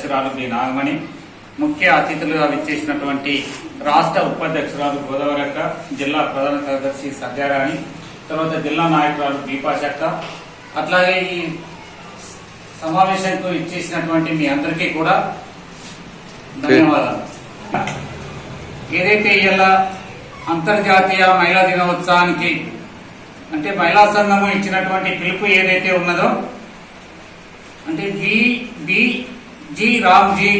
అధ్యక్షురాలు బి నాగమణి, ముఖ్య అతిథులుగా విచ్చేసినటువంటి రాష్ట్ర ఉపాధ్యక్షురాలు గోదావరక్క, జిల్లా ప్రధాన కార్యదర్శి సత్యారాణి, తర్వాత జిల్లా నాయకురాలు దీపాశక్క, అట్లాగే ఈ సమావేశానికి ఇచ్చేసినటువంటి మీ అందరికీ కూడా ధన్యవాదాలు. ఏదైతే ఇలా అంతర్జాతీయ మహిళా దినోత్సవానికి అంటే మహిళా సంఘము ఇచ్చినటువంటి పిలుపు ఏదైతే ఉన్నదో అంటే జి రామ్జీ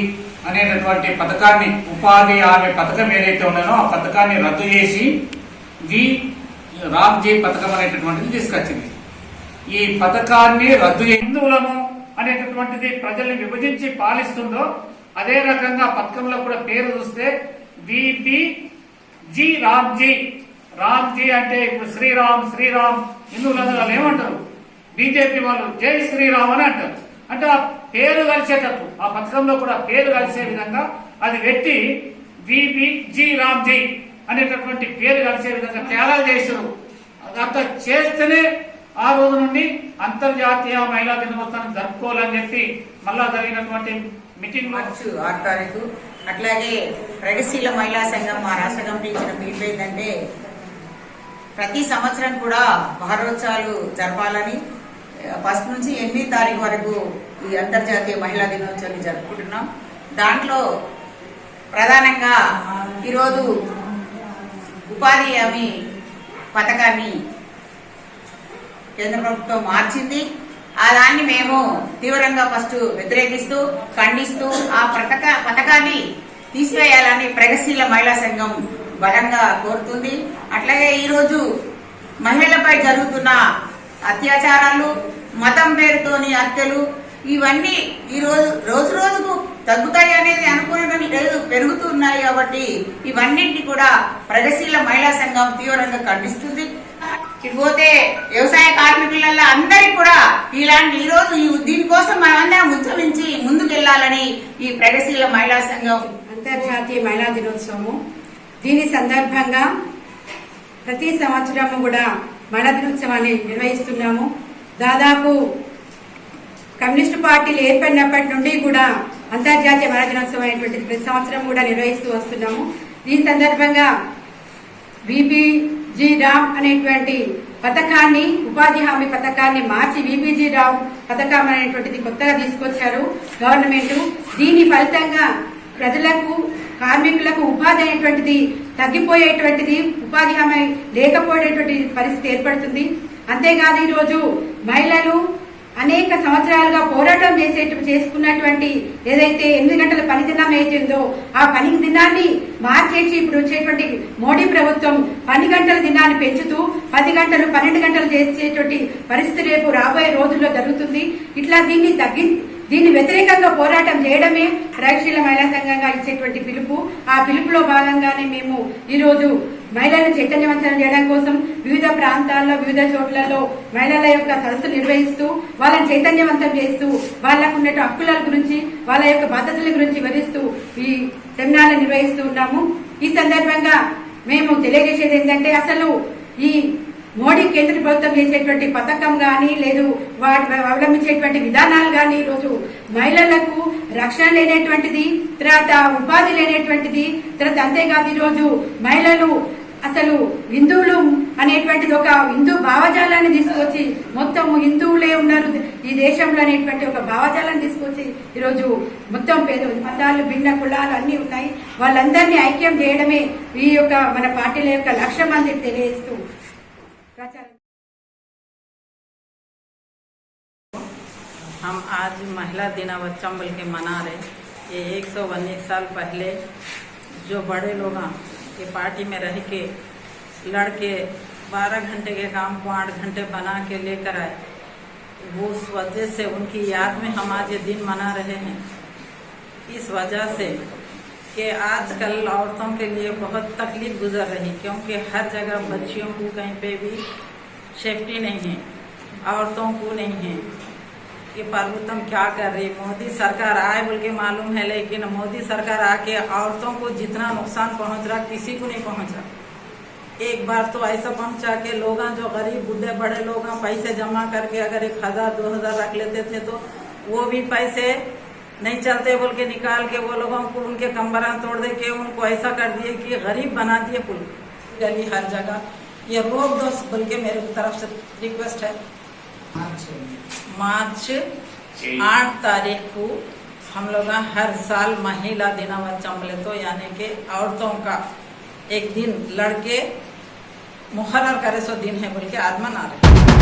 అనేటటువంటి పథకాన్ని, ఉపాధి హామీ పథకం ఏదైతే ఉన్నదో ఆ పథకాన్ని రద్దు చేసి జి రామ్జీ పథకం అనేటటువంటిది తీసుకొచ్చింది. ఈ పథకాన్ని రద్దు హిందువులను అనేటటువంటిది ప్రజల్ని విభజించి పాలిస్తుందో అదే రకంగా పథకంలో కూడా పేరు చూస్తే జి రామ్జీ. రామ్జీ అంటే ఇప్పుడు శ్రీరామ్ హిందువులందరూ వాళ్ళు ఏమంటారు, బీజేపీ వాళ్ళు జై శ్రీరామ్ అని అంటారు. అంటే ఆ పేరు కలిసేటట్టు ఆ పథకంలో కూడా పేరు కలిసే విధంగా అది పెట్టి జి రామ్జీ అనేటటువంటి పేరు కలిసే విధంగా త్యాగాలు చేశారు. అంత చేస్తేనే ఆ రోజు నుండి అంతర్జాతీయ మహిళా దినోత్సవం జరుపుకోవాలని చెప్పి మళ్ళా జరిగినటువంటి మీటింగ్ మార్చి 6 తారీఖు. అట్లాగే ప్రగతిశీల మహిళా సంఘం మా రాష్ట్ర కమిటీ ఇచ్చిన పిలుపు ఏంటంటే ప్రతి సంవత్సరం కూడా వారోత్సవాలు జరపాలని 1 నుంచి 8 తారీఖు వరకు ఈ అంతర్జాతీయ మహిళా దినోత్సవాన్ని జరుపుకుంటున్నాం. దాంట్లో ప్రధానంగా ఈరోజు ఉపాధి హామీ పథకాన్ని కేంద్ర ప్రభుత్వం మార్చింది. ఆ దాన్ని మేము తీవ్రంగా ఫస్ట్ వ్యతిరేకిస్తూ ఖండిస్తూ ఆ పథకాన్ని తీసివేయాలని ప్రగతిశీల మహిళా సంఘం బలంగా కోరుతుంది. అట్లాగే ఈరోజు మహిళలపై జరుగుతున్న అత్యాచారాలు, మతం పేరుతోని హత్యలు, ఇవన్నీ ఈ రోజు రోజుకు తగ్గుతాయి అనేది అనుకునడం లేదు, పెరుగుతున్నాయి. కాబట్టి ఇవన్నింటినీ కూడా ప్రగతిశీల మహిళా సంఘం తీవ్రంగా ఖండిస్తుంది. ఇకపోతే వ్యవసాయ కార్మికుల అందరికి కూడా ఇలాంటి ఈ రోజు దీనికోసం మనమందరం ఉద్యమించి ముందుకెళ్లాలని ఈ ప్రగతిశీల మహిళా సంఘం అంతర్జాతీయ మహిళా దినోత్సవము. దీని సందర్భంగా ప్రతి సంవత్సరము కూడా మహిళా దినోత్సవాన్ని నిర్వహిస్తున్నాము. దాదాపు కమ్యూనిస్టు పార్టీలు ఏర్పడినప్పటి నుండి కూడా అంతర్జాతీయ మహిళా దినోత్సవం అనేటువంటిది ప్రతి సంవత్సరం కూడా నిర్వహిస్తూ వస్తున్నాము. దీని సందర్భంగా విబిజి రామ్ అనేటువంటి పథకాన్ని, ఉపాధి హామీ పథకాన్ని మార్చి విబిజి రామ్ పథకం అనేటువంటిది కొత్తగా తీసుకొచ్చారు గవర్నమెంట్. దీని ఫలితంగా ప్రజలకు, కార్మికులకు ఉపాధి అనేటువంటిది తగ్గిపోయేటువంటిది, ఉపాధి హామీ లేకపోయేటువంటి పరిస్థితి ఏర్పడుతుంది. అంతేకాదు ఈరోజు మహిళలు అనేక సంవత్సరాలుగా పోరాటం చేసుకున్నటువంటి ఏదైతే 8 గంటల పని దినం ఏదైందో ఆ పని దినాన్ని మార్చేసి ఇప్పుడు వచ్చేటువంటి మోడీ ప్రభుత్వం 10 గంటల దినాన్ని పెంచుతూ 10 గంటలు 12 గంటలు చేసేటువంటి పరిస్థితి రేపు రాబోయే రోజుల్లో జరుగుతుంది. ఇట్లా దీన్ని వ్యతిరేకంగా పోరాటం చేయడమే ప్రగతిశీల మహిళా సంఘంగా ఇచ్చేటువంటి పిలుపు. ఆ పిలుపులో భాగంగానే మేము ఈరోజు మహిళలను చైతన్యవంతం చేయడం కోసం వివిధ ప్రాంతాల్లో, వివిధ చోట్లలో మహిళల యొక్క సదస్సులు నిర్వహిస్తూ వాళ్ళని చైతన్యవంతం చేస్తూ వాళ్లకు ఉన్న హక్కుల గురించి, వాళ్ళ యొక్క బాధ్యతల గురించి వివరిస్తూ ఈ సెమినార్లు నిర్వహిస్తూ ఉన్నాము. ఈ సందర్భంగా మేము తెలియజేసేది ఏంటంటే అసలు ఈ మోడీ కేంద్ర ప్రభుత్వం చేసేటువంటి పథకం గాని, లేదు వాటి అవలంబించేటువంటి విధానాలు గాని ఈరోజు మహిళలకు రక్షణ లేనటువంటిది, తర్వాత ఉపాధి లేనటువంటిది, తర్వాత అంతేకాదు ఈరోజు మహిళలు అసలు హిందువులు అనేటువంటిది ఒక హిందూ భావజాలాన్ని తీసుకొచ్చి మొత్తం హిందువులే ఉన్నారు ఈ దేశంలో అనేటువంటి ఒక భావజాలాన్ని తీసుకొచ్చి ఈరోజు మొత్తం మతాలు, భిన్న కులాలు అన్ని ఉన్నాయి, వాళ్ళందరినీ ఐక్యం చేయడమే ఈ యొక్క మన పార్టీల యొక్క లక్ష్యం అని తెలియజేస్తూ हम आज महिला दिनोत्सव बोल के मना रहे। ये 101 साल पहले जो बड़े लोग ये पार्टी में रह के लड़के 12 घंटे के काम को 8 घंटे बना के लेकर आए, वो उस वजह से उनकी याद में हम आज ये दिन मना रहे हैं। इस वजह से कि आजकल औरतों के लिए बहुत तकलीफ गुजर रही, क्योंकि हर जगह बच्चियों को कहीं पे भी सेफ्टी नहीं है, औरतों को नहीं है। ये प्रभुत्व क्या कर रही, मोदी सरकार आए बोल के मालूम है, लेकिन मोदी सरकार आके औरतों को जितना नुकसान पहुंच रहा किसी को नहीं पहुंच रहा। एक बार तो ऐसा पहुंचा के लोग जो गरीब बुढ़े बड़े लोग पैसे जमा करके अगर 1000 2000 रख लेते थे तो वो भी पैसे नहीं चलते बोल के निकाल के वो लोगों को उनके कंबरा तोड़ दे के उनको ऐसा कर दिए कि गरीब बना दिए। पुल गली हर जगह ये रोक दो बोल के मेरे तरफ से रिक्वेस्ट है। मार्च 8 तारीख को हम लोग हर साल महिला दिनावचंबले तो यानी कि औरतों का एक दिन लड़के मुहर्रर करे सो दिन है बोल के आज मना रहे।